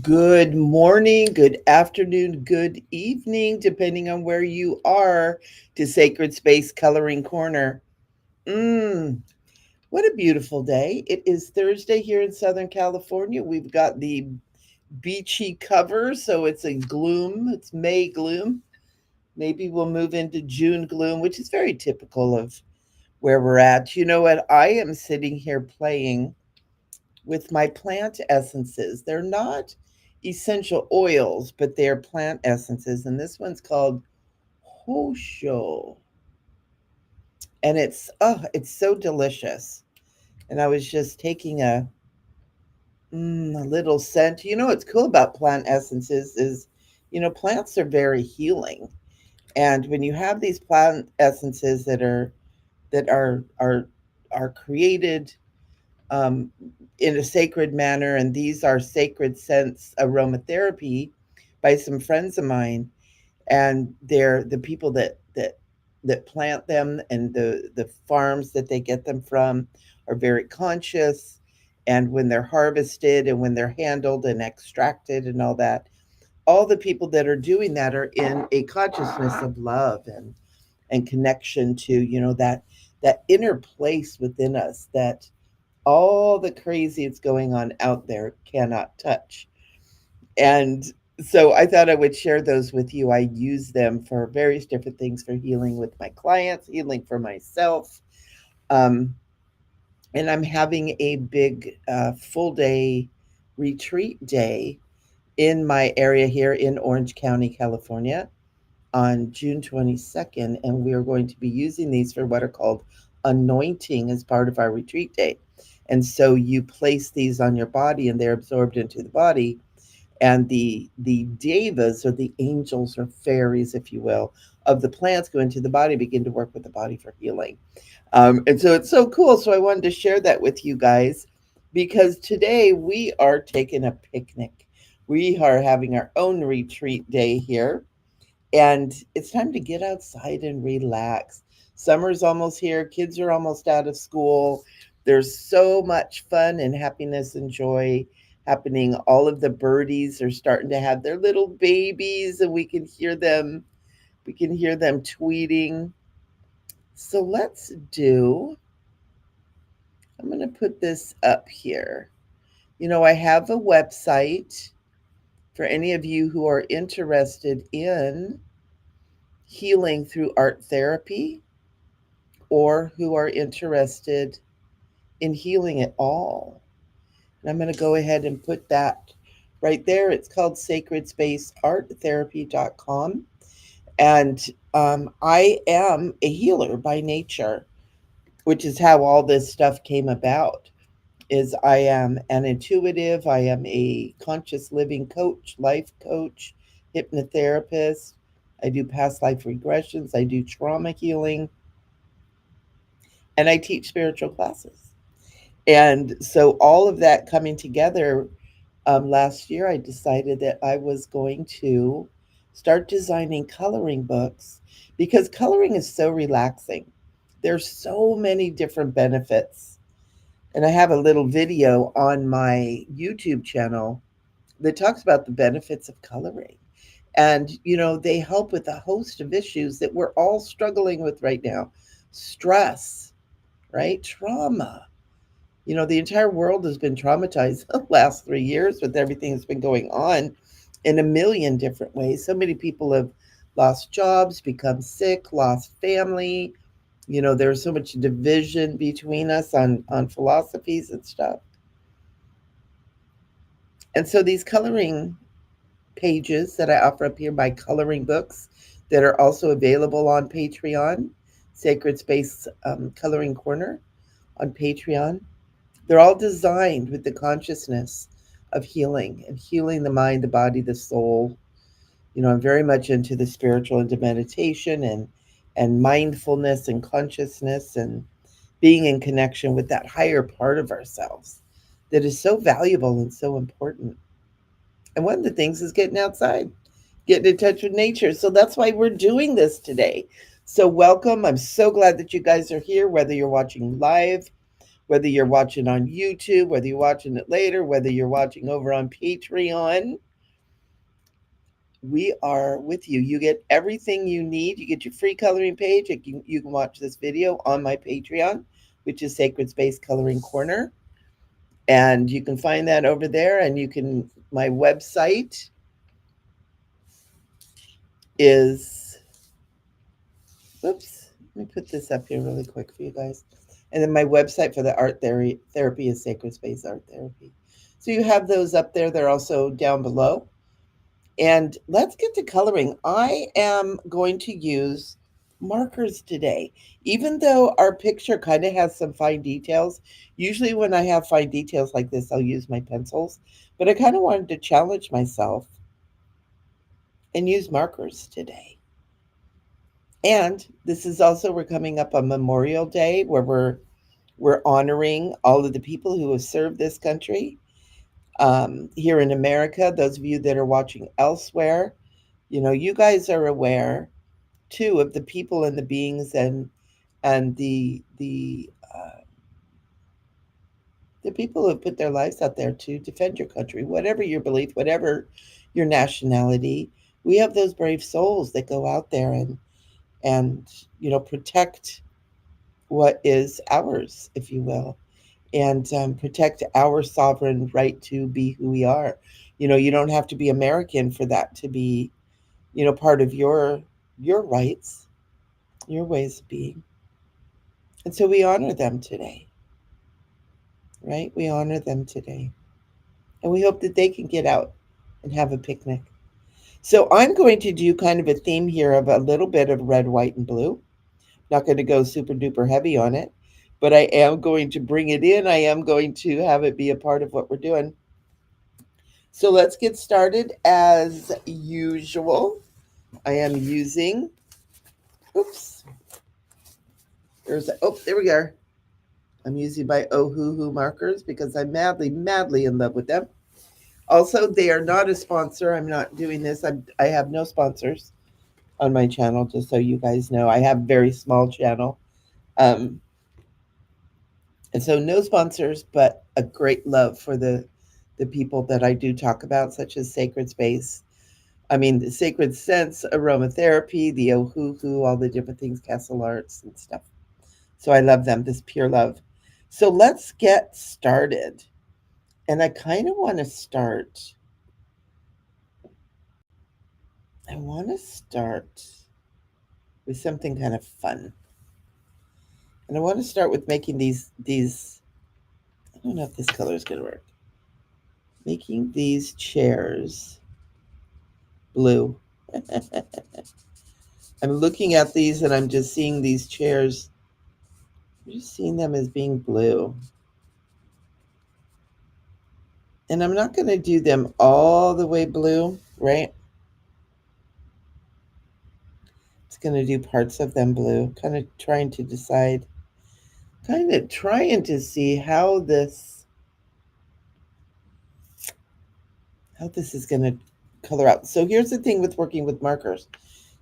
Good morning, good afternoon, good evening, depending on where you are, to Sacred Space Coloring Corner. Mmm, what a beautiful day. It is Thursday here in Southern California. We've got the beachy cover, so it's a gloom. It's May gloom. Maybe we'll move into June gloom, which is very typical of where we're at. You know what? I am sitting here playing with my plant essences. They're not essential oils, but they're plant essences. And this one's called Hosho. And it's so delicious. And I was just taking a little scent. You know what's cool about plant essences is, plants are very healing. And when you have these plant essences that are created um, in a sacred manner, and these are sacred scents aromatherapy by some friends of mine, and they're the people that plant them, and the farms that they get them from are very conscious. And when they're harvested and when they're handled and extracted and all the people that are doing that are in a consciousness of love and connection to that inner place within us that all the crazy that's going on out there cannot touch. And so I thought I would share those with you. I use them for various different things, for healing with my clients, healing for myself. Um, and I'm having a big full day retreat day in my area here in Orange County, California on June 22nd. And we are going to be using these for what are called anointing as part of our retreat day. And so you place these on your body and they're absorbed into the body. And the devas, or the angels or fairies, if you will, of the plants go into the body, begin to work with the body for healing. And so it's so cool. So I wanted to share that with you guys because today we are taking a picnic. We are having our own retreat day here, and it's time to get outside and relax. Summer's almost here, kids are almost out of school. There's so much fun and happiness and joy happening. All of the birdies are starting to have their little babies, and we can hear them tweeting. So I'm going to put this up here. I have a website for any of you who are interested in healing through art therapy, or who are interested in healing at all. And I'm going to go ahead and put that right there. It's called sacredspacearttherapy.com. And I am a healer by nature, which is how all this stuff came about. Is I am an intuitive, I am a conscious living coach, life coach, hypnotherapist. I do past life regressions, I do trauma healing, and I teach spiritual classes. And so, all of that coming together, last year, I decided that I was going to start designing coloring books because coloring is so relaxing. There's so many different benefits. And I have a little video on my YouTube channel that talks about the benefits of coloring. And, they help with a host of issues that we're all struggling with right now: stress, right? Trauma. The entire world has been traumatized the last 3 years with everything that's been going on in a million different ways. So many people have lost jobs, become sick, lost family. There's so much division between us on philosophies and stuff. And so these coloring pages that I offer up here, by coloring books that are also available on Patreon, Sacred Space Coloring Corner on Patreon. They're all designed with the consciousness of healing and healing the mind, the body, the soul. I'm very much into the spiritual, into meditation and mindfulness and consciousness, and being in connection with that higher part of ourselves that is so valuable and so important. And one of the things is getting outside, getting in touch with nature. So that's why we're doing this today. So welcome. I'm so glad that you guys are here, whether you're watching live whether you're watching on YouTube, whether you're watching it later, whether you're watching over on Patreon, we are with you. You get everything you need. You get your free coloring page. You can watch this video on my Patreon, which is Sacred Space Coloring Corner. And you can find that over there. And my website is, oops, let me put this up here really quick for you guys. And then my website for the art therapy is Sacred Space Art Therapy. So you have those up there. They're also down below. And let's get to coloring. I am going to use markers today. Even though our picture kind of has some fine details, usually when I have fine details like this, I'll use my pencils. But I kind of wanted to challenge myself and use markers today. And this is also, we're coming up on Memorial Day, where we're honoring all of the people who have served this country. Here in America, those of you that are watching elsewhere, you guys are aware too of the people and the beings and the people who have put their lives out there to defend your country, whatever your belief, whatever your nationality. We have those brave souls that go out there and protect what is ours, if you will, and protect our sovereign right to be who we are. You don't have to be American for that to be, part of your rights, your ways of being. And so we honor them today, right? We honor them today. And we hope that they can get out and have a picnic. So I'm going to do kind of a theme here of a little bit of red, white, and blue. Not going to go super duper heavy on it, but I am going to bring it in. I am going to have it be a part of what we're doing. So let's get started as usual. I am using, oops, there we go. I'm using my Ohuhu markers because I'm madly, madly in love with them. Also, they are not a sponsor. I'm not doing this. I have no sponsors on my channel, just so you guys know. I have a very small channel. And so no sponsors, but a great love for the people that I do talk about, such as Sacred Space. The Sacred Sense, Aromatherapy, the Ohuhu, all the different things, Castle Arts and stuff. So I love them, this pure love. So let's get started. And I kind of want to start. I want to start with something kind of fun. And I want to start with making these, I don't know if this color is going to work. Making these chairs blue. I'm looking at these and I'm just seeing these chairs. I'm just seeing them as being blue. And I'm not going to do them all the way blue, right? It's going to do parts of them blue, kind of trying to decide, kind of trying to see how this is going to color out. So here's the thing with working with markers.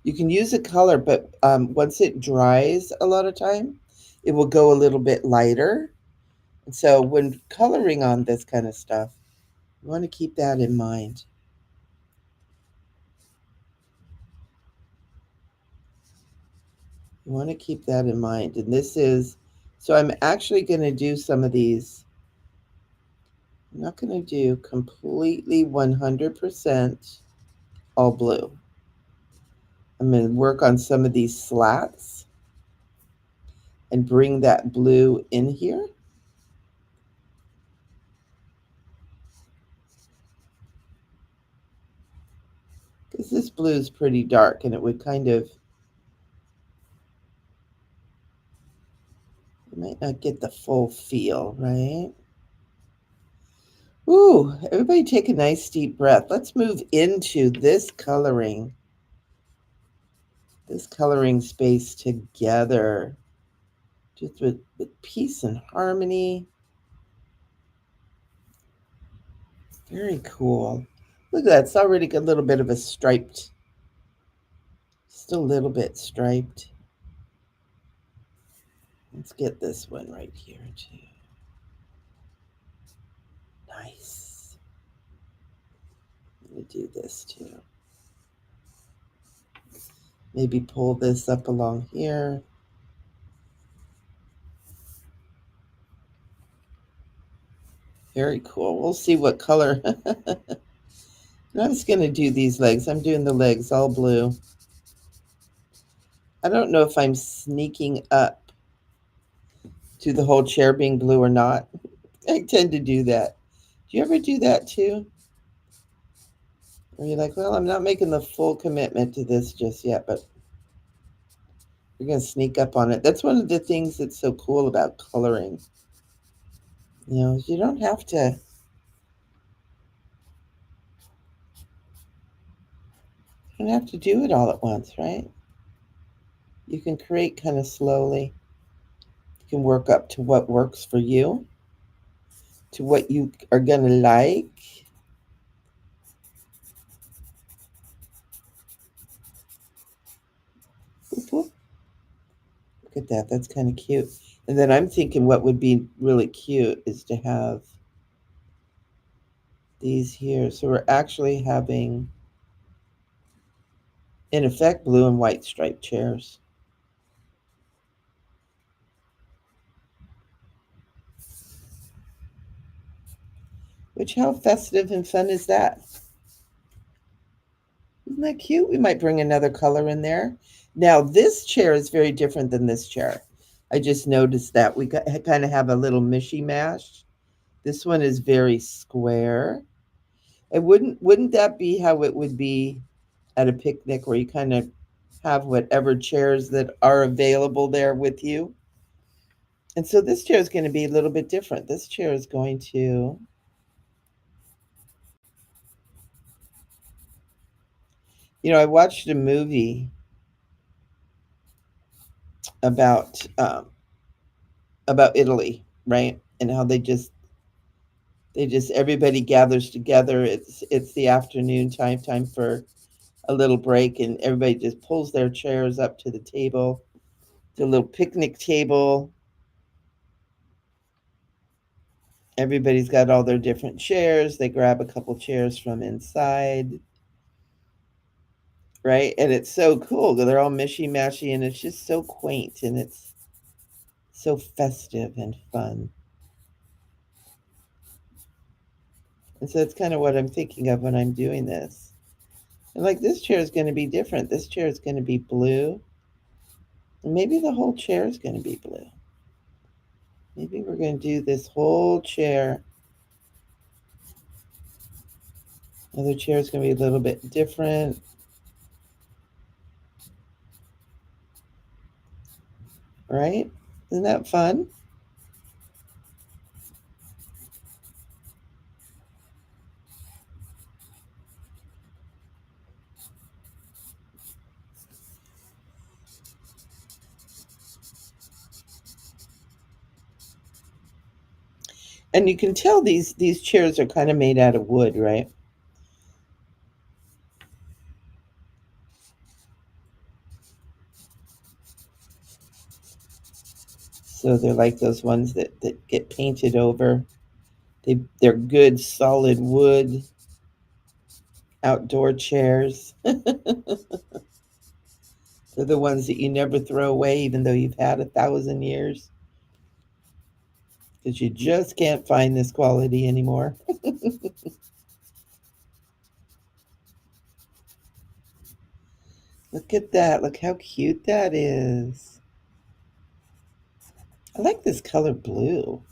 You can use a color, but once it dries a lot of time, it will go a little bit lighter. And so when coloring on this kind of stuff, you want to keep that in mind. You want to keep that in mind. And this is, so I'm actually going to do some of these. I'm not going to do completely 100% all blue. I'm going to work on some of these slats and bring that blue in here. Because this blue is pretty dark and it would kind of, you might not get the full feel, right? Ooh, everybody take a nice deep breath. Let's move into this coloring space together, just with peace and harmony. Very cool. Look at that. It's already got a little bit of a striped, just a little bit striped. Let's get this one right here too. Nice. Let me do this too. Maybe pull this up along here. Very cool. We'll see what color. I'm just going to do these legs. I'm doing the legs all blue. I don't know if I'm sneaking up to the whole chair being blue or not. I tend to do that. Do you ever do that too? Or you're like, well, I'm not making the full commitment to this just yet, but you're going to sneak up on it. That's one of the things that's so cool about coloring. You know, you don't have to do it all at once, right? You can create kind of slowly. You can work up to what works for you, to what you are going to like. Boop, boop. Look at that. That's kind of cute. And then I'm thinking what would be really cute is to have these here. So we're actually having, in effect, blue and white striped chairs. Which, how festive and fun is that? Isn't that cute? We might bring another color in there. Now, this chair is very different than this chair. I just noticed that we kind of have a little mishy-mash. This one is very square. And wouldn't that be how it would be at a picnic, where you kind of have whatever chairs that are available there with you? And so this chair is going to be a little bit different. This chair is going to, I watched a movie about Italy, right? And how they just everybody gathers together. It's the afternoon time for a little break, and everybody just pulls their chairs up to the table, the little picnic table. Everybody's got all their different chairs. They grab a couple chairs from inside, right? And it's so cool. They're all mishy-mashy, and it's just so quaint, and it's so festive and fun. And so that's kind of what I'm thinking of when I'm doing this. And like, this chair is going to be different. This chair is going to be blue. And maybe the whole chair is going to be blue. Maybe we're going to do this whole chair. Other chair is going to be a little bit different. Right? Isn't that fun? And you can tell these chairs are kind of made out of wood, right? So they're like those ones that get painted over. They're good solid wood outdoor chairs. They're the ones that you never throw away, even though you've had 1,000 years, because you just can't find this quality anymore. Look at that. Look how cute that is. I like this color blue.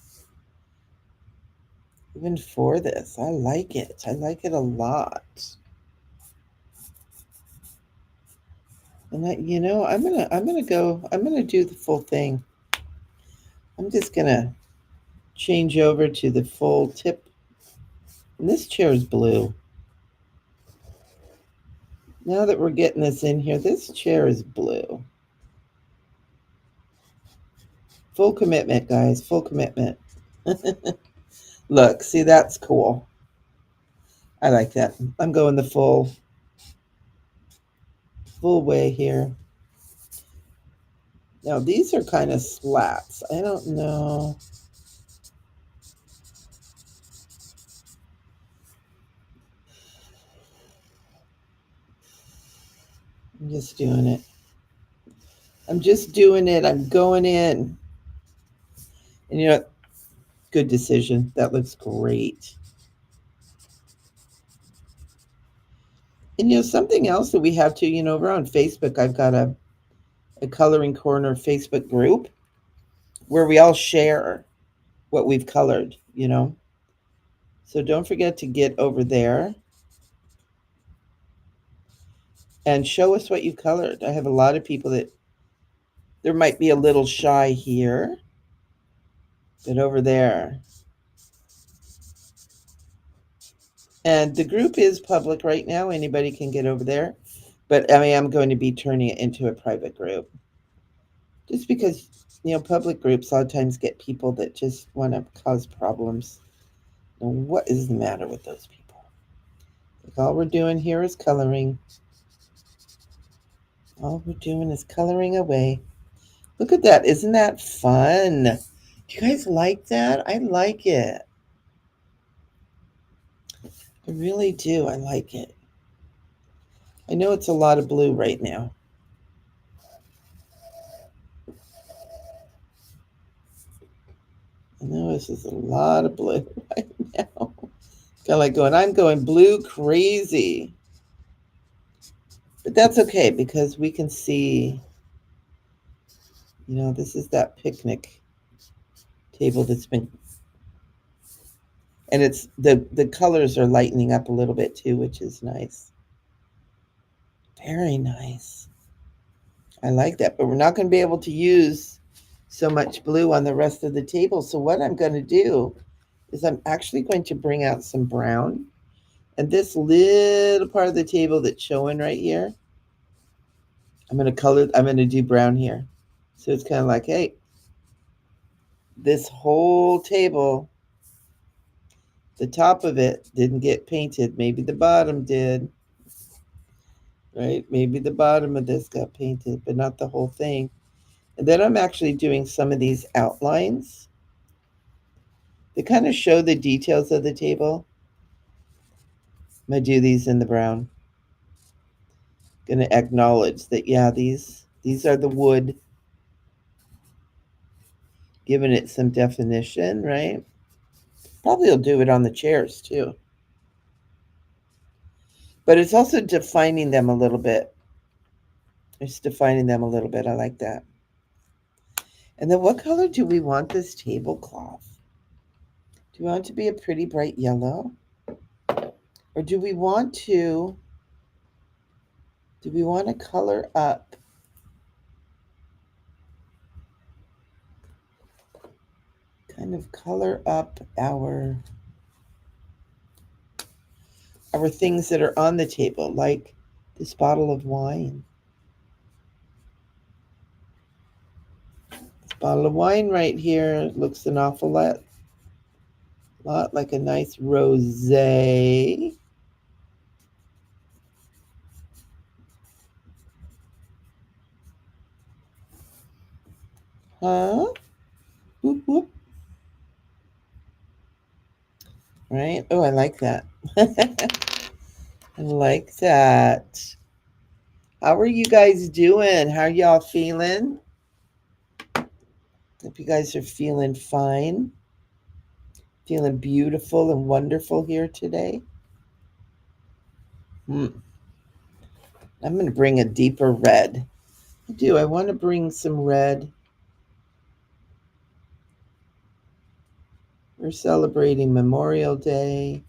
Even for this, I like it. I like it a lot. And I'm gonna do the full thing. I'm just gonna change over to the full tip. And this chair is blue. Now that we're getting this in here, this chair is blue. Full commitment, guys. Full commitment. Look, see, that's cool. I like that. I'm going the full way here. Now, these are kind of slats. I don't know. I'm just doing it. I'm just doing it. I'm going in. And you know, good decision. That looks great. And you know, something else that we have too, you know, over on Facebook, I've got a Coloring Corner Facebook group where we all share what we've colored, you know. So don't forget to get over there and show us what you colored. I have a lot of people that there might be a little shy here, but over there. And the group is public right now. Anybody can get over there. But I mean, I'm going to be turning it into a private group. Just because, you know, public groups a lot of times get people that just want to cause problems. And what is the matter with those people? Like, all we're doing here is coloring. All we're doing is coloring away. Look at that. Isn't that fun? Do you guys like that? I like it. I really do. I like it. I know it's a lot of blue right now. I know this is a lot of blue right now. Kind of like going, I'm going blue crazy. But that's okay because we can see, you know, this is that picnic table that's been, and it's the colors are lightening up a little bit too, which is nice. Very nice. I like that, but we're not going to be able to use so much blue on the rest of the table. So what I'm going to do is I'm actually going to bring out some brown, and this little part of the table that's showing right here, I'm going to do brown here. So it's kind of like, hey, this whole table, the top of it didn't get painted. Maybe the bottom did, right? Maybe the bottom of this got painted, but not the whole thing. And then I'm actually doing some of these outlines that kind of show the details of the table. I'm going to do these in the brown. Going to acknowledge that, yeah, these are the wood, giving it some definition, right? Probably will do it on the chairs too. But it's also defining them a little bit. It's defining them a little bit. I like that. And then what color do we want this tablecloth? Do we want it to be a pretty bright yellow? Or do we want to color up our things that are on the table, like this bottle of wine. This bottle of wine right here looks an awful lot like a nice rosé. Huh? Whoop, whoop. Right? Oh, I like that. I like that. How are you guys doing? How are y'all feeling? Hope you guys are feeling fine. Feeling beautiful and wonderful here today. I'm going to bring a deeper red. I want to bring some red. We're celebrating Memorial Day.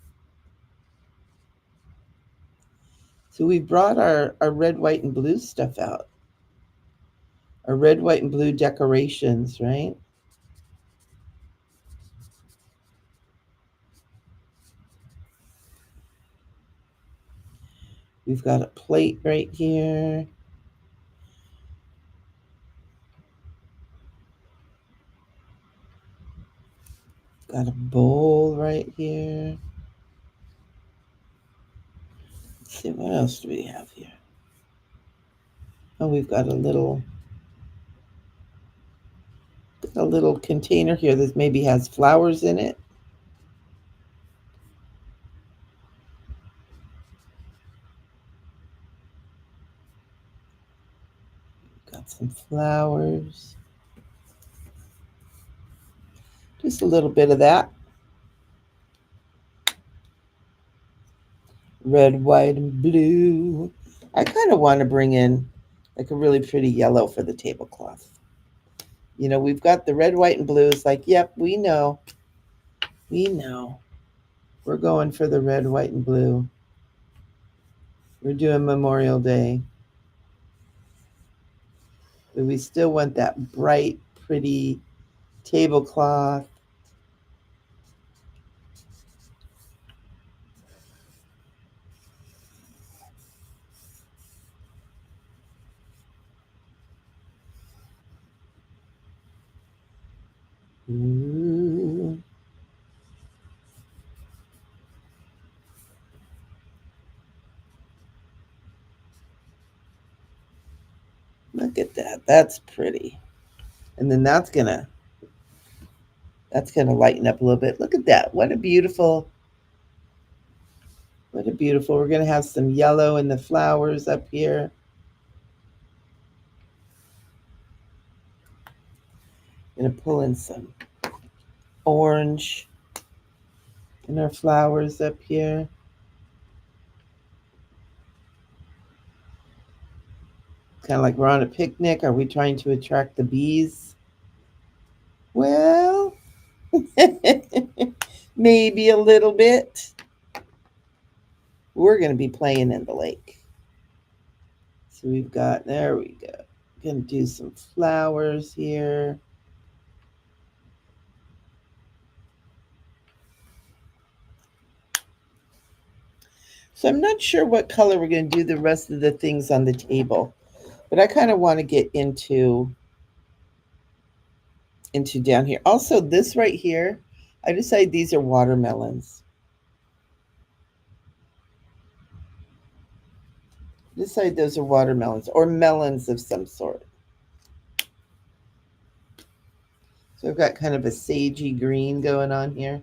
So we brought our red, white, and blue stuff out. Our red, white, and blue decorations, right? We've got a plate right here. Got a bowl right here. Let's see, what else do we have here? Oh, we've got a little container here that maybe has flowers in it. some flowers. Just a little bit of that. Red, white, and blue. I kind of want to bring in like a really pretty yellow for the tablecloth. You know, we've got the red, white, and blue. It's like, yep, we know. We know. We're going for the red, white, and blue. We're doing Memorial Day. But we still want that bright, pretty tablecloth. Ooh. Look at that. That's pretty. And then that's gonna lighten up a little bit. Look at that. What a beautiful. We're gonna have some yellow in the flowers up here. Gonna pull in some orange in our flowers up here. Kind of like we're on a picnic. Are we trying to attract the bees? Well, maybe a little bit. We're going to be playing in the lake. So we've got, there we go. Going to do some flowers here. So I'm not sure what color we're going to do the rest of the things on the table, but I kind of want to get into down here. Also, this right here, I decided these are watermelons. I decided those are watermelons or melons of some sort. So I've got kind of a sagey green going on here.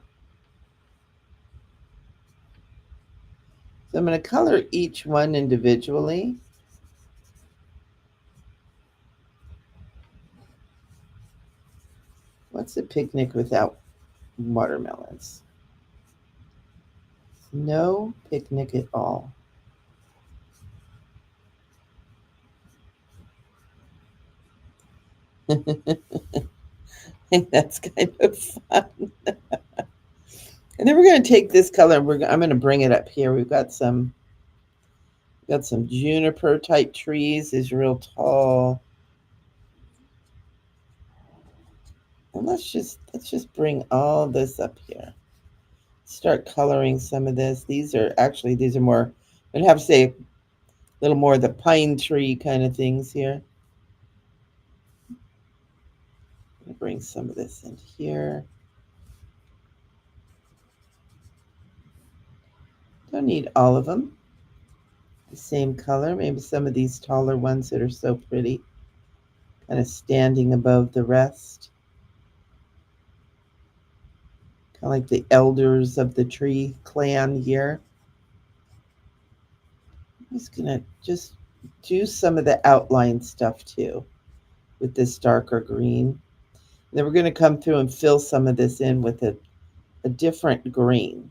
So I'm going to color each one individually. What's a picnic without watermelons? No picnic at all. I think that's kind of fun. And then we're going to take this color. I'm going to bring it up here. We've got some juniper type trees. Is real tall. And let's just bring all this up here. Start coloring some of this. These are more, I'd have to say a little more of the pine tree kind of things here. I'm gonna bring some of this in here. Don't need all of them the same color. Maybe some of these taller ones that are so pretty, kind of standing above the rest. Kind of like the elders of the tree clan here. I'm just gonna do some of the outline stuff too with this darker green. And then we're gonna come through and fill some of this in with a different green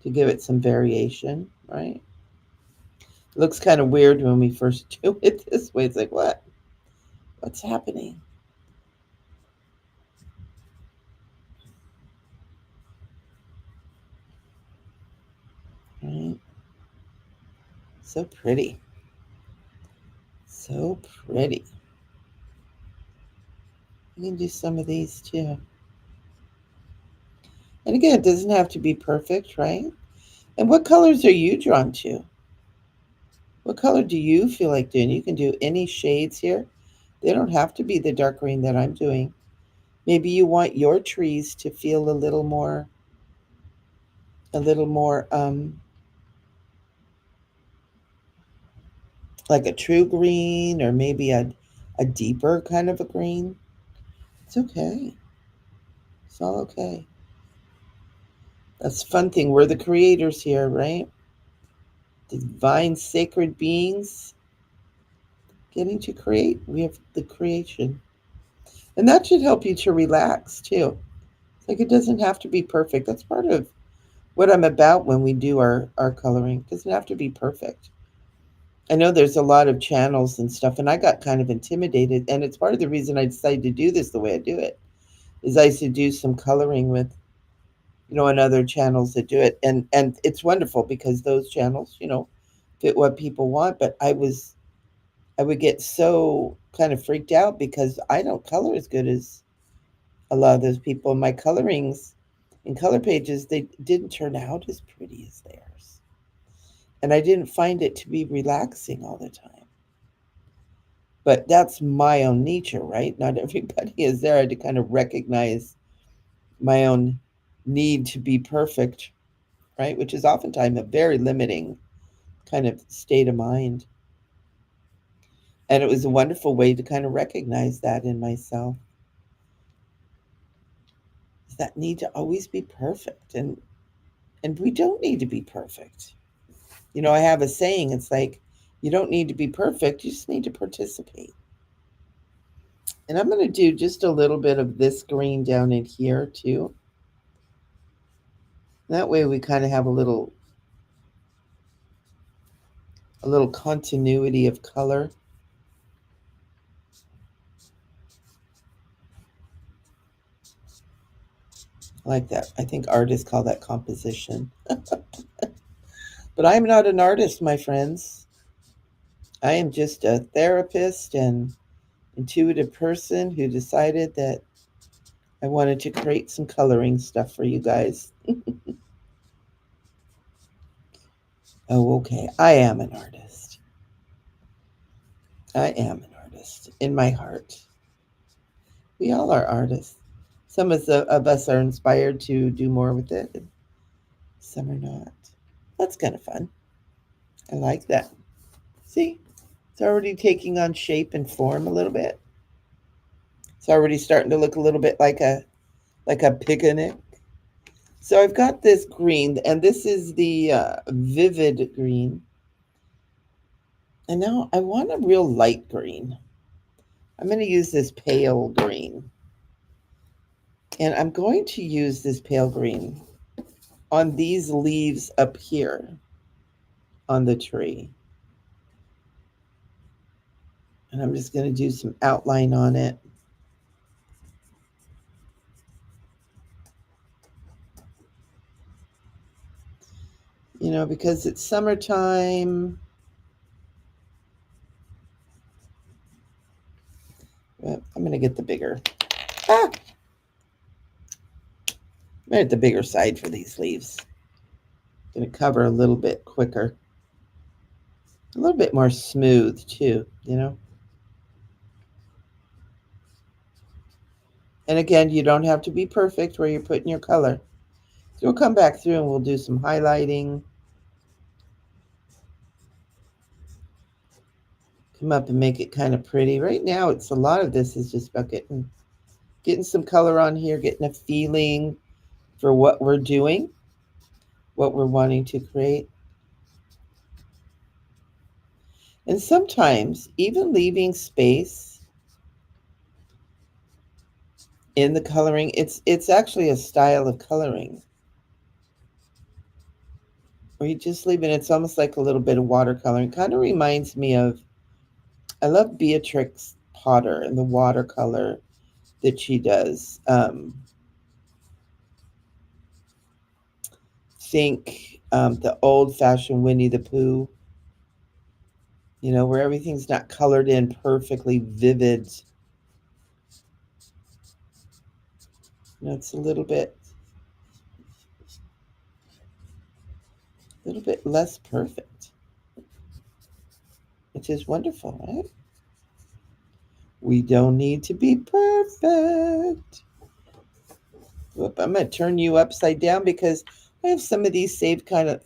to give it some variation, right? It looks kind of weird when we first do it this way. It's like, what's happening? Right? So pretty. So pretty. You can do some of these too. And again, it doesn't have to be perfect, right? And what colors are you drawn to? What color do you feel like doing? You can do any shades here. They don't have to be the dark green that I'm doing. Maybe you want your trees to feel a little more like a true green, or maybe a deeper kind of a green. It's okay. It's all okay. That's the fun thing. We're the creators here, right? Divine sacred beings getting to create. We have the creation. And that should help you to relax too. Like it doesn't have to be perfect. That's part of what I'm about when we do our coloring. It doesn't have to be perfect. I know there's a lot of channels and stuff, and I got kind of intimidated. And it's part of the reason I decided to do this the way I do it. Is I used to do some coloring with, on other channels that do it, and it's wonderful because those channels, fit what people want. But I would get so kind of freaked out because I don't color as good as a lot of those people. My colorings and color pages, they didn't turn out as pretty as theirs. And I didn't find it to be relaxing all the time. But that's my own nature, right? Not everybody is there. I had to kind of recognize my own need to be perfect, right? Which is oftentimes a very limiting kind of state of mind. And it was a wonderful way to kind of recognize that in myself. That need to always be perfect. And we don't need to be perfect. I have a saying, it's like you don't need to be perfect, you just need to participate. And I'm going to do just a little bit of this green down in here too. That way we kind of have a little continuity of color. I like that. I think artists call that composition. But I'm not an artist, my friends. I am just a therapist and intuitive person who decided that I wanted to create some coloring stuff for you guys. Oh, okay. I am an artist. I am an artist in my heart. We all are artists. Some of us are inspired to do more with it, and some are not. That's kind of fun. I like that. See, it's already taking on shape and form a little bit. It's already starting to look a little bit like a picnic. So I've got this green, and this is the vivid green. And now I want a real light green. I'm going to use this pale green. And I'm going to use this pale green on these leaves up here on the tree. And I'm just going to do some outline on it. Because it's summertime. I'm going to get the bigger. I'm going to get the bigger side for these leaves. I'm going to cover a little bit quicker. A little bit more smooth too. And again, you don't have to be perfect where you're putting your color. So we'll come back through and we'll do some highlighting. Come up and make it kind of pretty. Right now, it's a lot of this is just about getting some color on here, getting a feeling for what we're doing, what we're wanting to create. And sometimes even leaving space in the coloring, it's actually a style of coloring. Where you just leave it, it's almost like a little bit of watercoloring. Kind of reminds me of, I love Beatrix Potter and the watercolor that she does. Think the old-fashioned Winnie the Pooh, where everything's not colored in perfectly vivid. It's a little bit less perfect, which is wonderful, right? We don't need to be perfect. Whoop, I'm going to turn you upside down because I have some of these saved kind of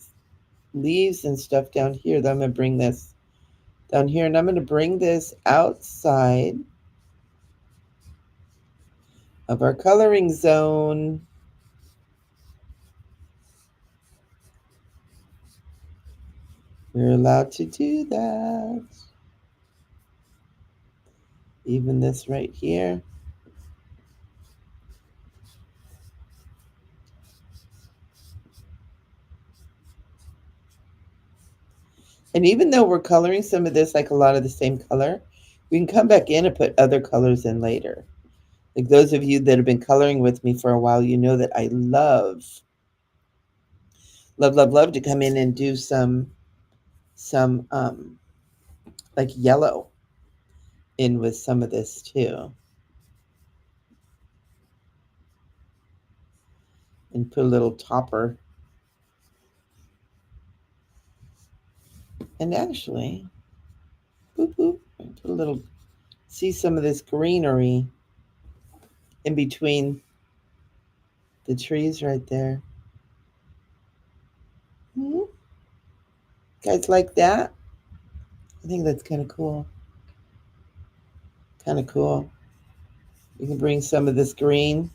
leaves and stuff down here that I'm going to bring this down here, and I'm going to bring this outside of our coloring zone. We're allowed to do that. Even this right here. And even though we're coloring some of this like a lot of the same color, we can come back in and put other colors in later. Like those of you that have been coloring with me for a while, you know that I love, love, love, love to come in and do some like yellow in with some of this too. And put a little topper. And actually, boop, boop, and put a little, see some of this greenery in between the trees right there. Mm-hmm. Guys like that? I think that's kind of cool. Kind of cool. You can bring some of this green,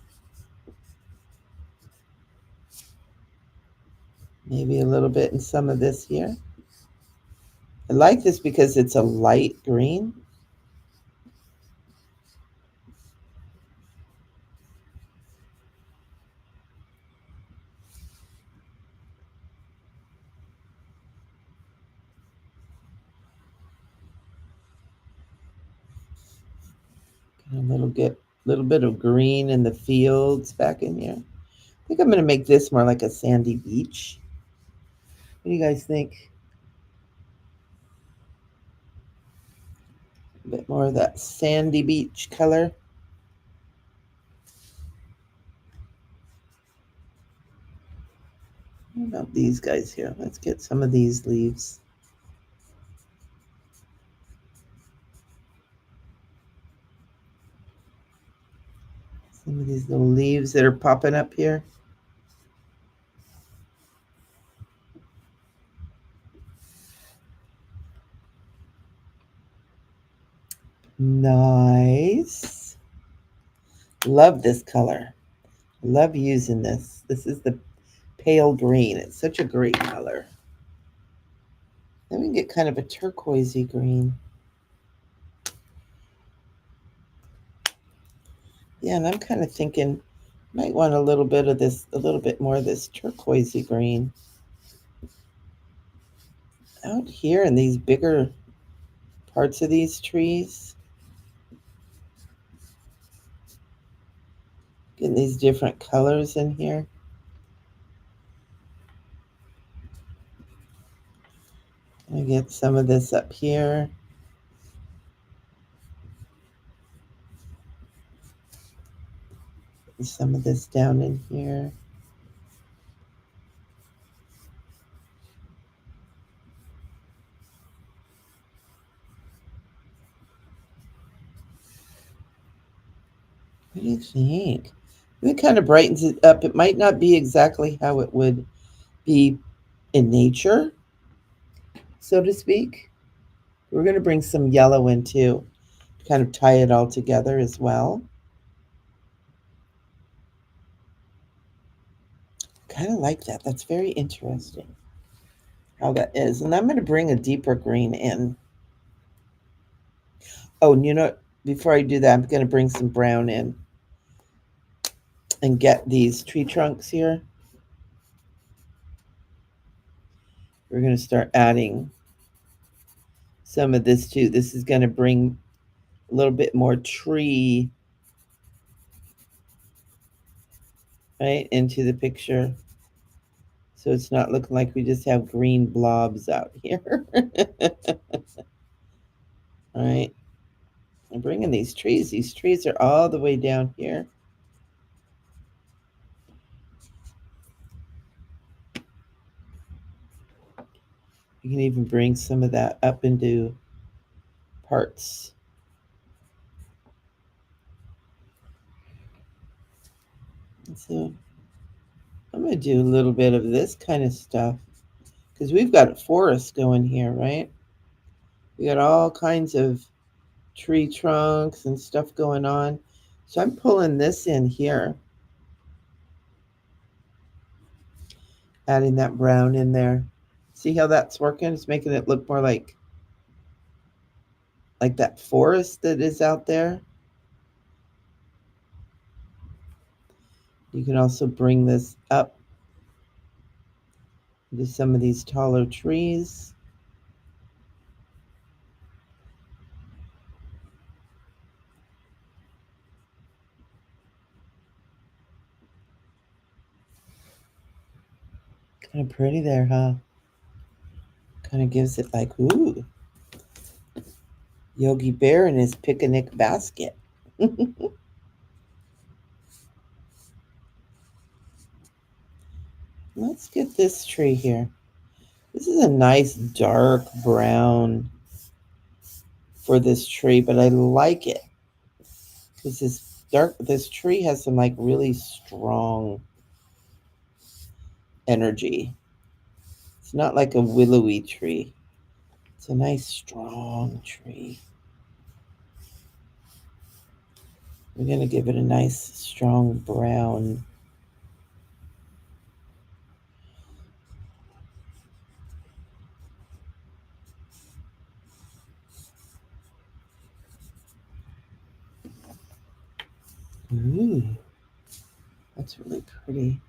maybe a little bit in some of this here. I like this because it's a light green. A little bit of green in the fields back in here. I think I'm going to make this more like a sandy beach. What do you guys think? A bit more of that sandy beach color. What about these guys here? Let's get some of these leaves. Some of these little leaves that are popping up here. Nice. Love this color. Love using this. This is the pale green. It's such a great color. Then we can get kind of a turquoisey green. Yeah, and I'm kind of thinking might want a little bit of this, a little bit more of this turquoisey green. Out here in these bigger parts of these trees. Getting these different colors in here. I get some of this up here. And some of this down in here. What do you think? It kind of brightens it up. It might not be exactly how it would be in nature, so to speak. We're going to bring some yellow in too, to kind of tie it all together as well. Kind of like that. That's very interesting how that is. And I'm going to bring a deeper green in. Oh, and you know, before I do that, I'm going to bring some brown in and get these tree trunks here. We're going to start adding some of this too. This is going to bring a little bit more tree, right, into the picture. So it's not looking like we just have green blobs out here. All right. I'm bringing these trees. These trees are all the way down here. You can even bring some of that up into parts. So I'm going to do a little bit of this kind of stuff because we've got a forest going here, right? We got all kinds of tree trunks and stuff going on. So I'm pulling this in here, adding that brown in there. See how that's working? It's making it look more like like that forest that is out there. You can also bring this up to some of these taller trees. Kind of pretty there, huh? Kind of gives it like, ooh, Yogi Bear in his picnic basket. Let's get this tree here. This is a nice dark brown for this tree, but I like it because this tree has some like really strong energy. It's not like a willowy tree. It's a nice strong tree. We're going to give it a nice strong brown. Ooh, that's really pretty.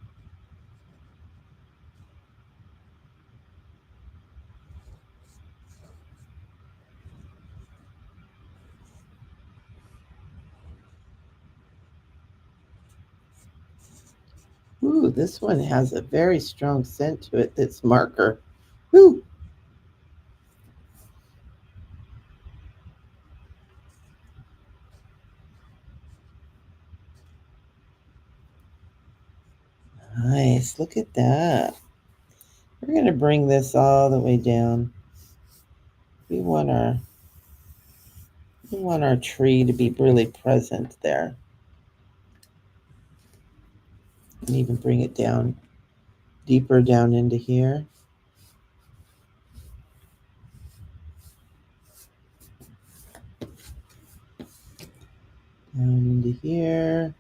Ooh, this one has a very strong scent to it that's marker. Ooh. Nice. Look at that. We're going to bring this all the way down. We want our tree to be really present there. And even bring it down deeper down into here. Down into here.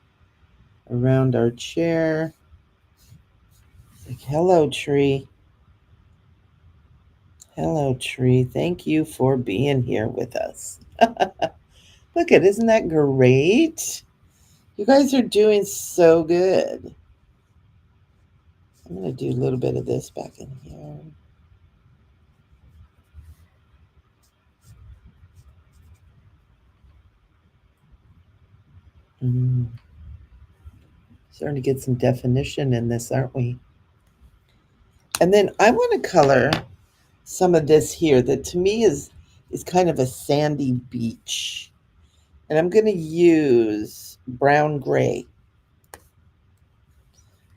Around our chair. It's like, hello, tree. Hello, tree. Thank you for being here with us. Look at, isn't that great? You guys are doing so good. I'm going to do a little bit of this back in here. Starting to get some definition in this, aren't we? And then I want to color some of this here that to me is kind of a sandy beach. And I'm going to use brown gray.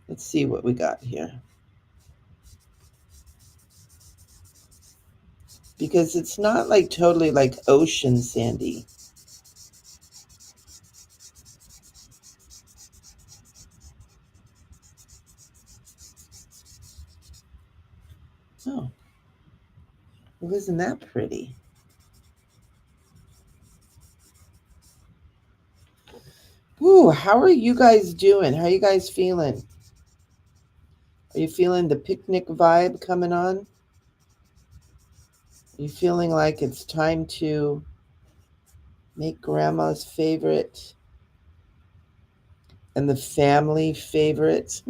Let's see what we got here. Because it's not like totally like ocean sandy. Oh, well, isn't that pretty? Ooh, how are you guys doing? How are you guys feeling? Are you feeling the picnic vibe coming on? Are you feeling like it's time to make grandma's favorite and the family favorite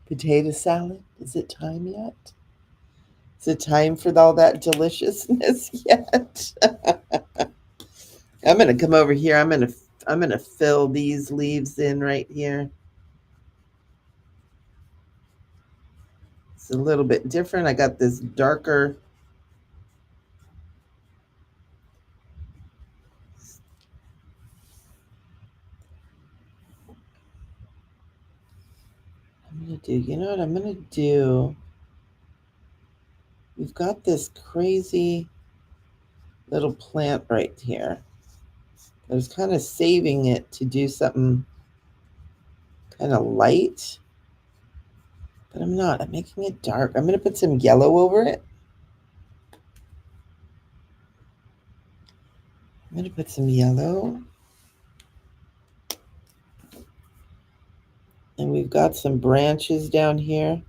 potato salad? Is it time yet? Is it time for all that deliciousness yet? I'm gonna come over here. I'm gonna fill these leaves in right here. It's a little bit different. I got this darker. I'm gonna do. You know what I'm gonna do? We've got this crazy little plant right here. I was kind of saving it to do something kind of light, but I'm not. I'm making it dark. I'm going to put some yellow over it. I'm going to put some yellow. And we've got some branches down here.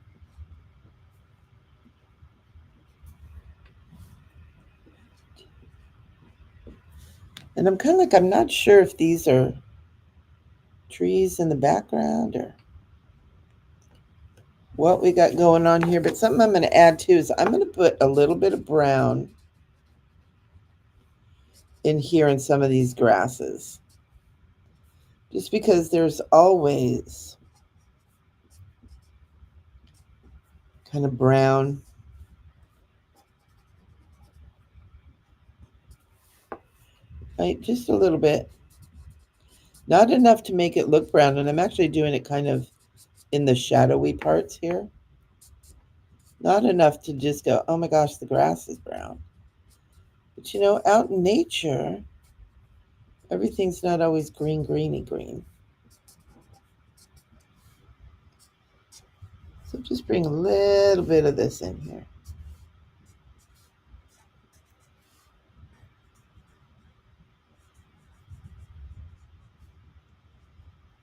And I'm kind of like, I'm not sure if these are trees in the background or what we got going on here. But something I'm going to add too is I'm going to put a little bit of brown in here in some of these grasses. Just because there's always kind of brown. Right, just a little bit. Not enough to make it look brown, and I'm actually doing it kind of in the shadowy parts here. Not enough to just go, oh my gosh, the grass is brown. But you know, out in nature, everything's not always greeny green. So just bring a little bit of this in here.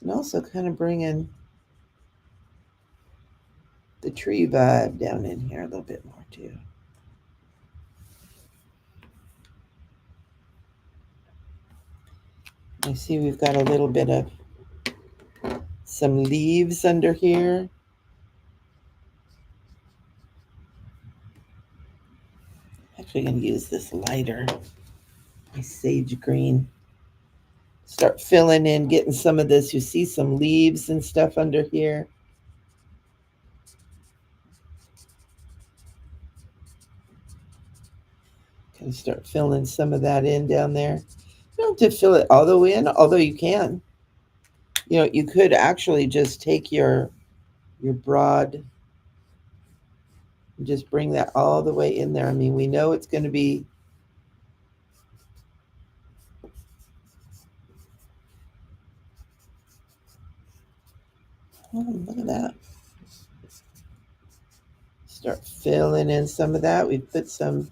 And also kind of bring in the tree vibe down in here a little bit more too. I see we've got a little bit of some leaves under here. Actually going to use this lighter, my sage green. Start filling in, getting some of this. You see some leaves and stuff under here. Kind of start filling some of that in down there. You don't have to fill it all the way in, although you can. You know, you could actually just take your broad and just bring that all the way in there. I mean, we know it's going to be look at that. Start filling in some of that. We put some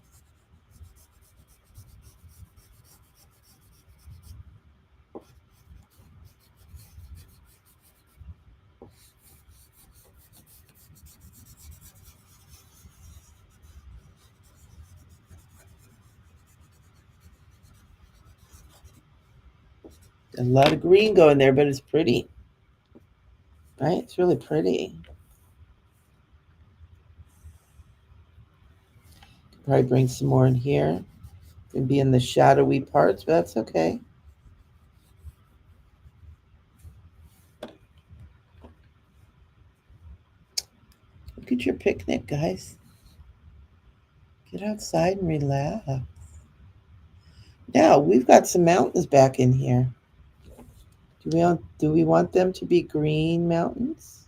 a lot of green going there, but it's pretty. Right? It's really pretty. Probably bring some more in here. It'd be in the shadowy parts, but that's okay. Look at your picnic, guys. Get outside and relax. Now we've got some mountains back in here. Do we want them to be green mountains?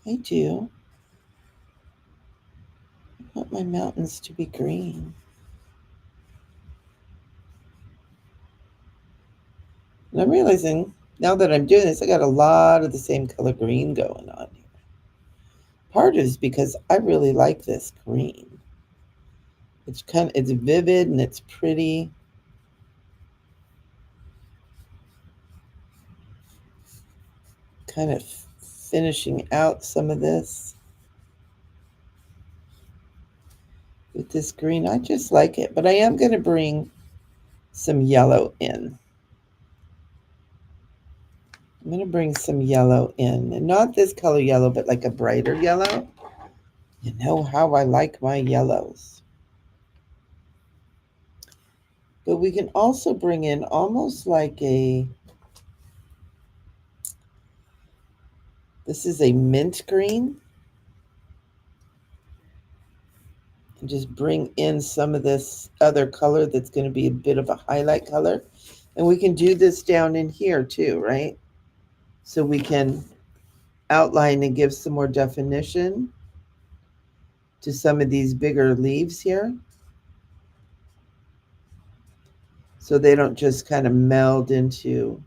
I do. I want my mountains to be green. And I'm realizing now that I'm doing this, I got a lot of the same color green going on here. Part is because I really like this green. It's vivid and it's pretty. Kind of finishing out some of this with this green. I just like it, but I am going to bring some yellow in. I'm going to bring some yellow in, and not this color yellow, but like a brighter yellow. You know how I like my yellows. But we can also bring in almost like this is a mint green. And just bring in some of this other color that's going to be a bit of a highlight color. And we can do this down in here too, right? So we can outline and give some more definition to some of these bigger leaves here. So they don't just kind of meld into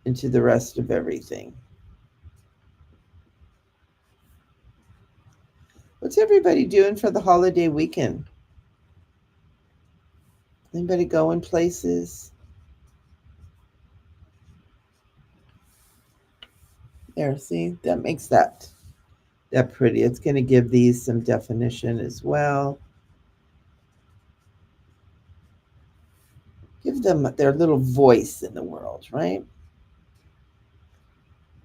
the rest of everything. What's everybody doing for the holiday weekend? Anybody going places? There, see, that makes that pretty. It's going to give these some definition as well. Give them their little voice in the world, right?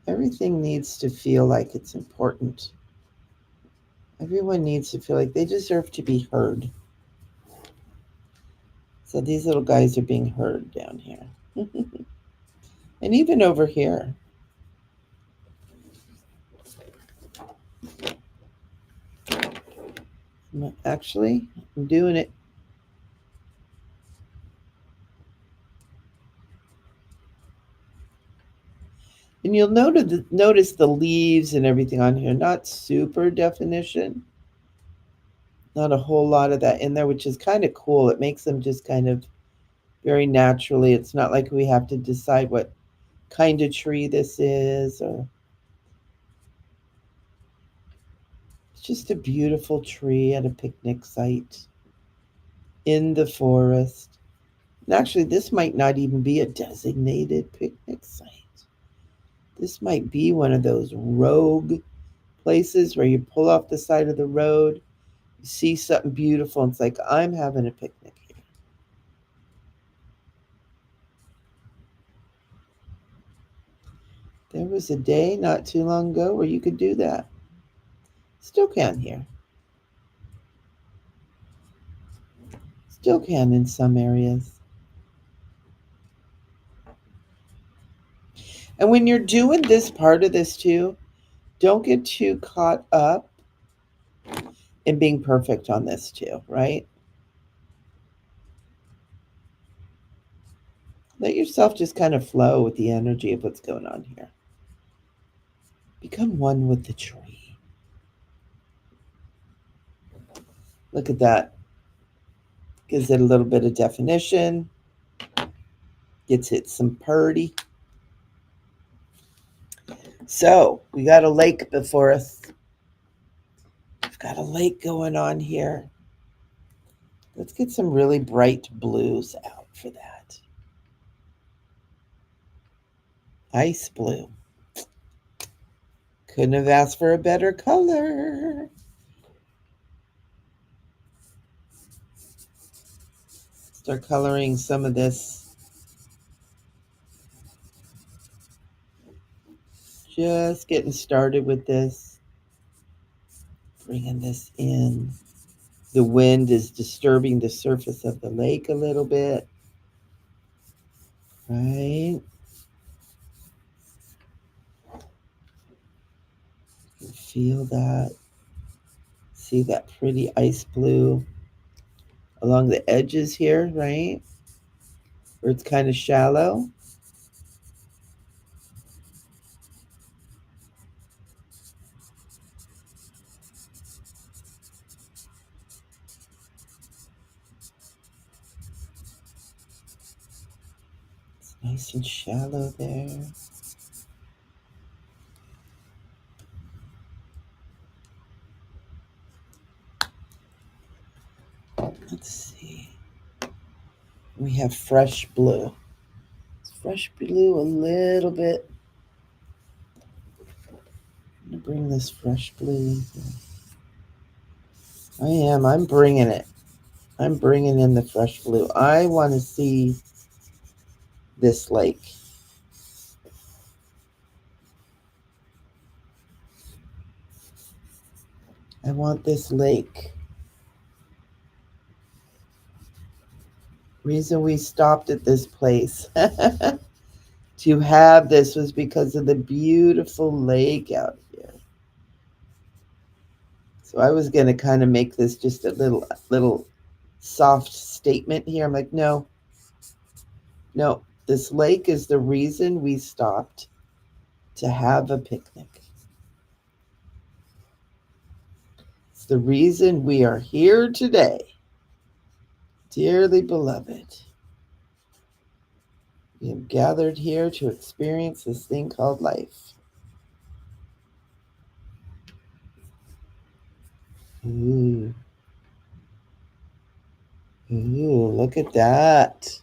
Everything needs to feel like it's important. Everyone needs to feel like they deserve to be heard. So these little guys are being heard down here. And even over here. Actually, I'm doing it. And you'll notice the leaves and everything on here, not super definition. Not a whole lot of that in there, which is kind of cool. It makes them just kind of very naturally. It's not like we have to decide what kind of tree this is, or it's just a beautiful tree at a picnic site in the forest. And actually, this might not even be a designated picnic site. This might be one of those rogue places where you pull off the side of the road, you see something beautiful, and it's like, I'm having a picnic here. There was a day not too long ago where you could do that. Still can here. Still can in some areas. And when you're doing this part of this too, don't get too caught up in being perfect on this too, right? Let yourself just kind of flow with the energy of what's going on here. Become one with the tree. Look at that. Gives it a little bit of definition. Gets it some purdy. So we got a lake before us. We've got a lake going on here. Let's get some really bright blues out for that. Ice blue. Couldn't have asked for a better color. Start coloring some of this. Just getting started with this. Bringing this in. The wind is disturbing the surface of the lake a little bit. Right? You can feel that. See that pretty ice blue along the edges here, right? Where it's kind of shallow. It's nice and shallow there. Let's see. We have fresh blue. It's fresh blue a little bit. I'm going to bring this fresh blue in here. I'm bringing it. I'm bringing in the fresh blue. I want to see this lake. I want this lake. Reason we stopped at this place to have this was because of the beautiful lake out here. So I was going to kind of make this just a little soft statement here. I'm like, no, this lake is the reason we stopped to have a picnic. It's the reason we are here today. Dearly beloved, we have gathered here to experience this thing called life. Ooh. Ooh, look at that.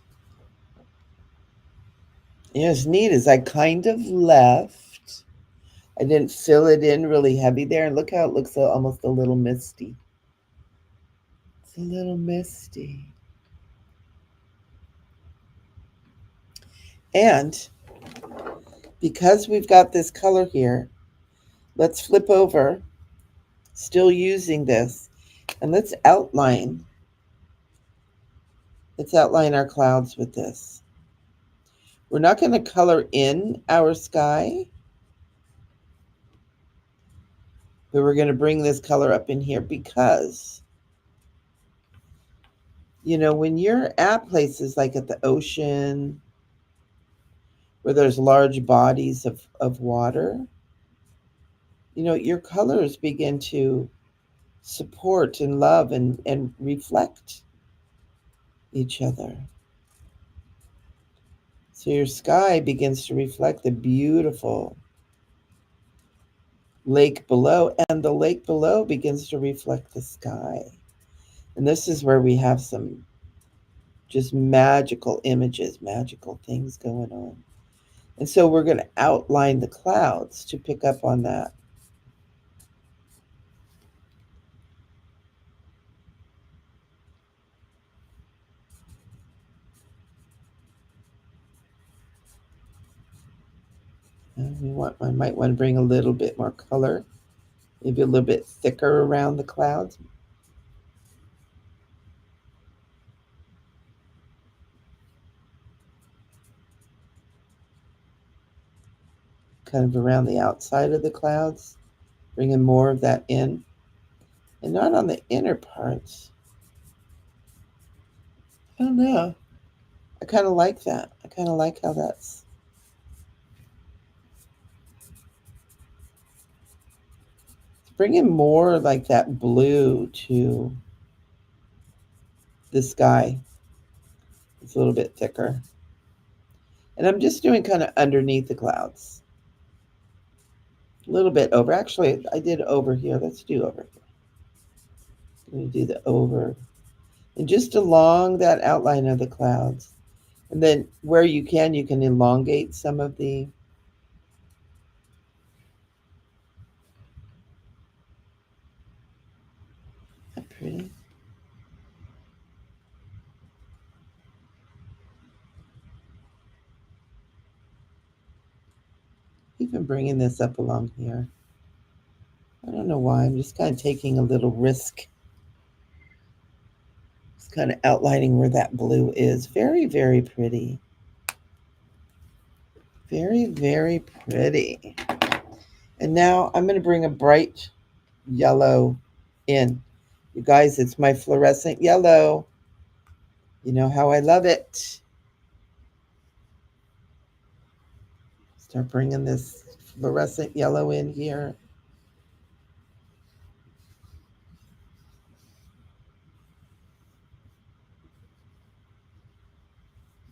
You know, what's neat is I kind of left I didn't fill it in really heavy there. And look how it looks almost a little misty. It's a little misty. And because we've got this color here, let's flip over, still using this, and let's outline our clouds with this. We're not going to color in our sky, but we're going to bring this color up in here because, you know, when you're at places like at the ocean where there's large bodies of water, you know, your colors begin to support and love and reflect each other. So your sky begins to reflect the beautiful lake below, and the lake below begins to reflect the sky. And this is where we have some just magical images, magical things going on. And so we're going to outline the clouds to pick up on that. And I might want to bring a little bit more color, maybe a little bit thicker around the clouds. Kind of around the outside of the clouds, bringing more of that in, and not on the inner parts. I don't know. I kind of like that. I kind of like how that's bringing more like that blue to the sky. It's a little bit thicker. And I'm just doing kind of underneath the clouds. A little bit over. Actually, I did over here. Let's do over here. I'm going to do the over. And just along that outline of the clouds. And then where you can elongate some of the pretty. Even bringing this up along here. I don't know why. I'm just kind of taking a little risk. Just kind of outlining where that blue is. Very, very pretty. Very, very pretty. And now I'm going to bring a bright yellow in. You guys, it's my fluorescent yellow. You know how I love it. Start bringing this fluorescent yellow in here.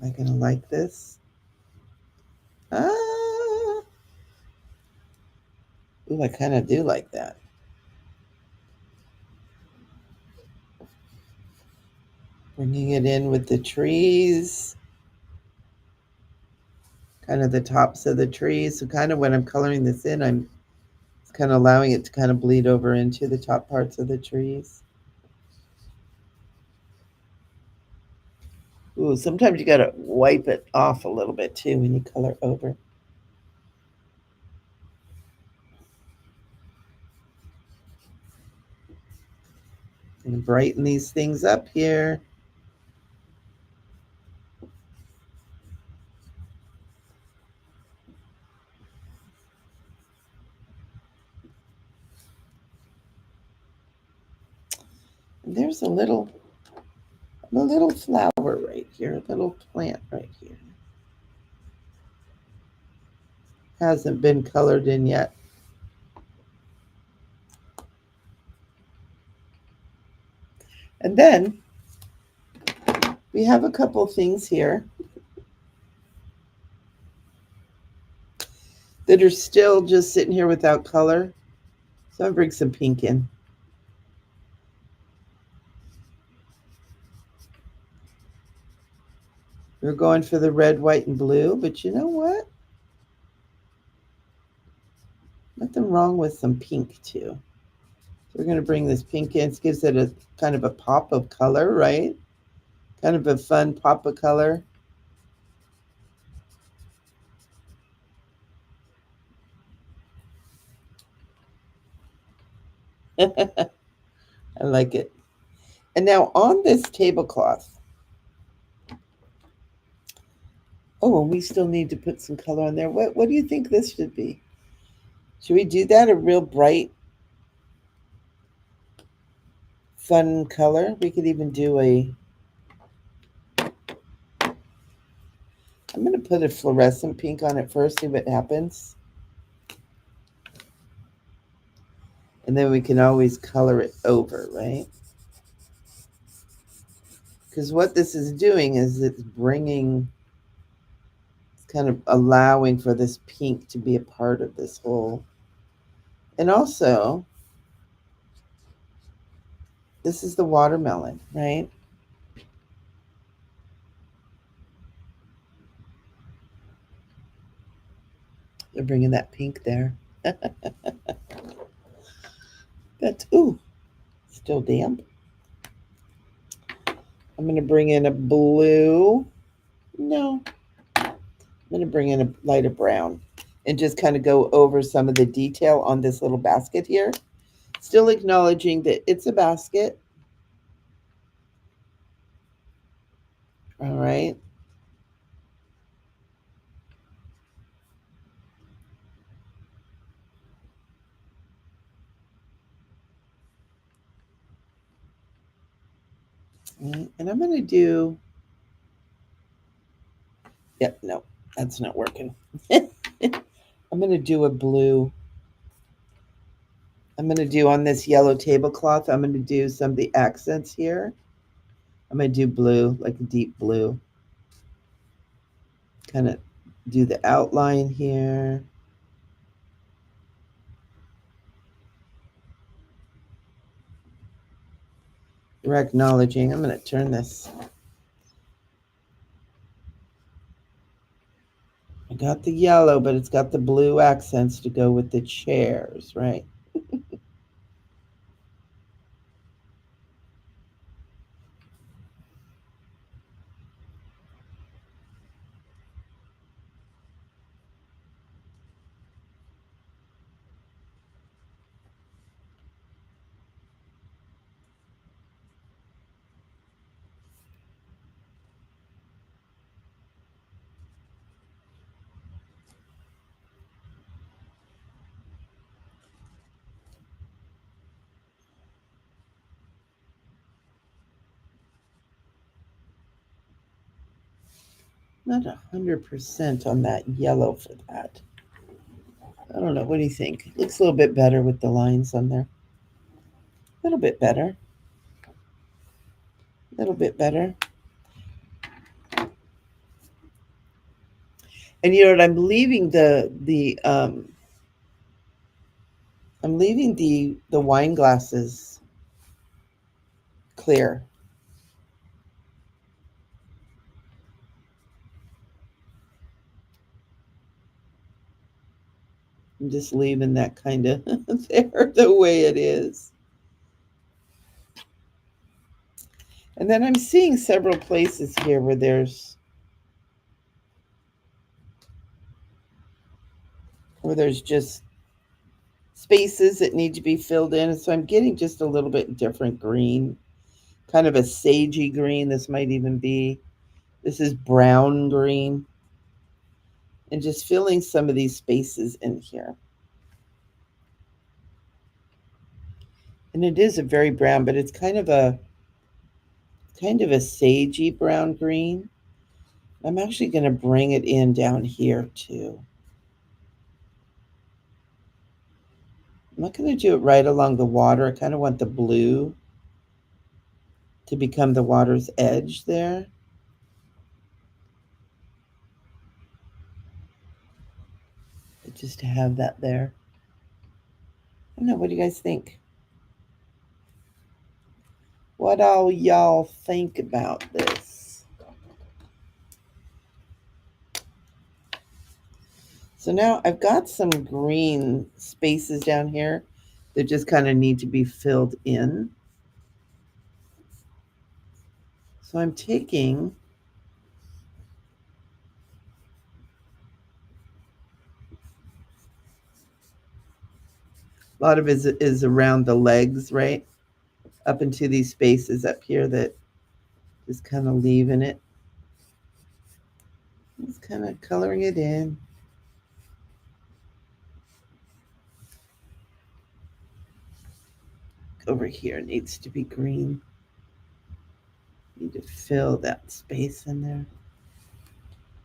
Am I going to like this? Ooh, I kind of do like that. Bringing it in with the trees. Kind of the tops of the trees. So kind of when I'm coloring this in, I'm kind of allowing it to kind of bleed over into the top parts of the trees. Ooh, sometimes you got to wipe it off a little bit too when you color over. And brighten these things up here. And there's a little flower right here, a little plant right here. Hasn't been colored in yet. And then we have a couple things here that are still just sitting here without color. So I'll bring some pink in. We're going for the red, white, and blue, but you know what? Nothing wrong with some pink too. So we're going to bring this pink in. It gives it a kind of a pop of color, right? Kind of a fun pop of color. I like it. And now on this tablecloth, oh, and we still need to put some color on there. What do you think this should be? Should we do that? A real bright, fun color? We could even do a, I'm going to put a fluorescent pink on it first, see what happens. And then we can always color it over, right? Because what this is doing is it's bringing, it's kind of allowing for this pink to be a part of this whole. And also, this is the watermelon, right? They're bringing that pink there. That's, ooh, still damp. I'm going to bring in a blue. No, I'm going to bring in a lighter brown and just kind of go over some of the detail on this little basket here. Still acknowledging that it's a basket. All right. And I'm going to do, yep, no, that's not working. I'm going to do a blue. I'm going to do on this yellow tablecloth, I'm going to do some of the accents here. I'm going to do blue, like a deep blue. Kind of do the outline here. We're acknowledging. I'm going to turn this. I got the yellow, but it's got the blue accents to go with the chairs, right? Not 100% on that yellow for that. I don't know. What do you think? Looks a little bit better with the lines on there. A little bit better. A little bit better. And you know what? I'm leaving the wine glasses clear. I'm just leaving that kind of there the way it is. And then I'm seeing several places here where there's just spaces that need to be filled in. So I'm getting just a little bit different green, kind of a sagey green. This might even be, this is brown green. And just filling some of these spaces in here. And it is a very brown, but it's kind of a sagey brown green. I'm actually going to bring it in down here too. I'm not going to do it right along the water. I kind of want the blue to become the water's edge there. Just to have that there. I don't know. What do you guys think? What all y'all think about this? So now I've got some green spaces down here that just kind of need to be filled in. So I'm taking a lot of it is around the legs, right? Up into these spaces up here that just kind of leaving it. Just kind of coloring it in. Over here needs to be green. Need to fill that space in there.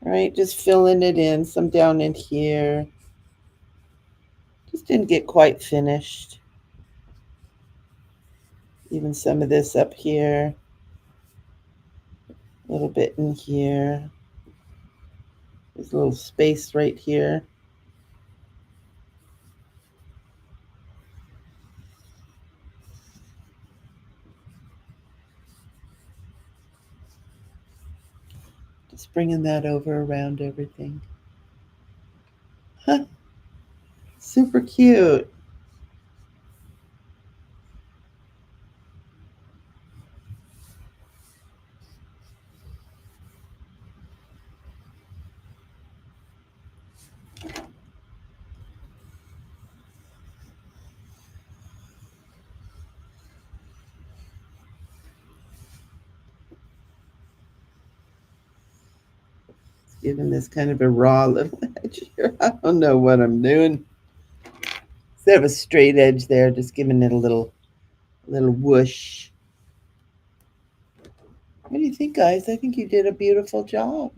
All right, just filling it in. Some down in here. Just didn't get quite finished. Even some of this up here. A little bit in here. There's a little space right here. Just bringing that over around everything. Huh. Super cute. Giving this kind of a raw little edge here. I don't know what I'm doing. Instead of a straight edge there, just giving it a little whoosh. What do you think, guys? I think you did a beautiful job.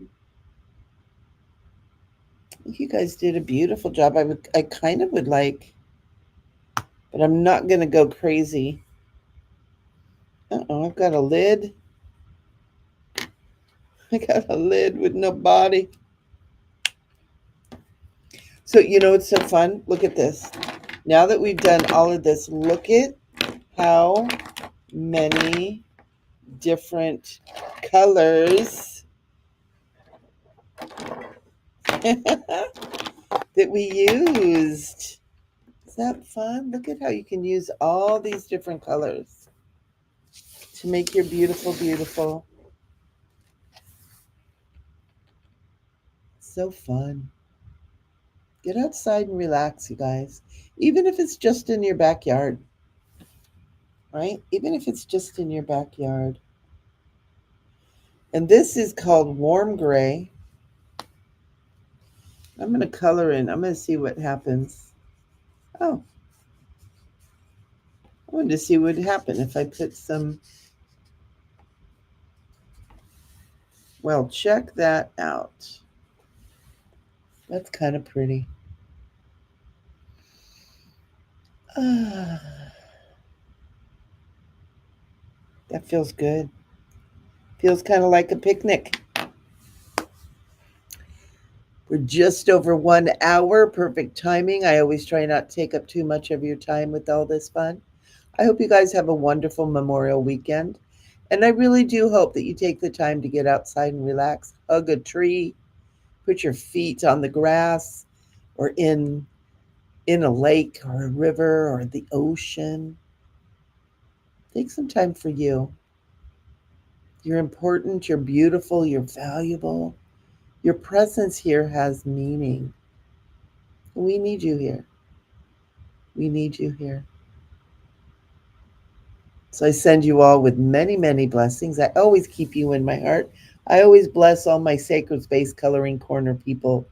I think you guys did a beautiful job. I kind of would like, but I'm not gonna go crazy. Uh-oh, I've got a lid. I got a lid with no body. So you know it's so fun? Look at this. Now that we've done all of this, look at how many different colors that we used. Is that fun? Look at how you can use all these different colors to make your beautiful, beautiful. So fun. Get outside and relax, you guys. Even if it's just in your backyard, right? Even if it's just in your backyard. And this is called warm gray. I'm going to color in. I'm going to see what happens. Oh. I wanted to see what would happen if I put some. Well, check that out. That's kind of pretty. That feels good. Feels kind of like a picnic. We're just over 1 hour. Perfect timing. I always try not to take up too much of your time with all this fun. I hope you guys have a wonderful Memorial weekend. And I really do hope that you take the time to get outside and relax. Hug a tree. Put your feet on the grass or in a lake or a river or the ocean. Take some time for you. You're important. You're beautiful. You're valuable. Your presence here has meaning. We need you here. We need you here. So I send you all with many, many blessings. I always keep you in my heart. I always bless all my Sacred Space Coloring Corner people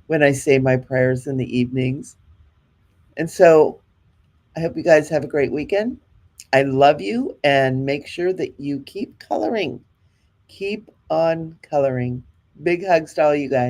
when I say my prayers in the evenings. And so I hope you guys have a great weekend. I love you, and make sure that you keep coloring. Keep on coloring. Big hugs to all you guys.